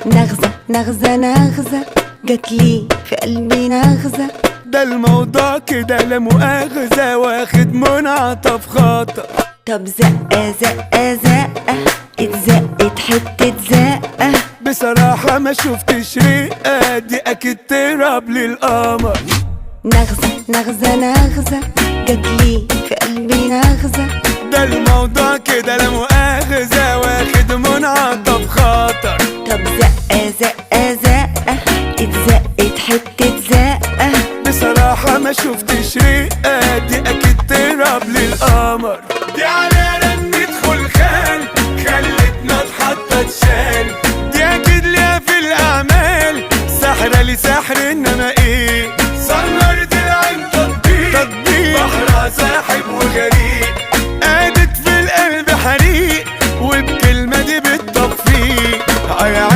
نغزة نغزة نغزة جاتلي في قلبي نغزة. ده الموضوع كده لا مؤاخذة واخد منعطف خاطر. طب زقة زقة زقة اتزقت حتة زقة. بصراحة ما شفتش رقة دي اكيد تراب للقمر. نغزة نغزة نغزة جاتلي في قلبي نغزة. ده الموضوع كده لا مؤاخذة واخد منعطف خاطر. طب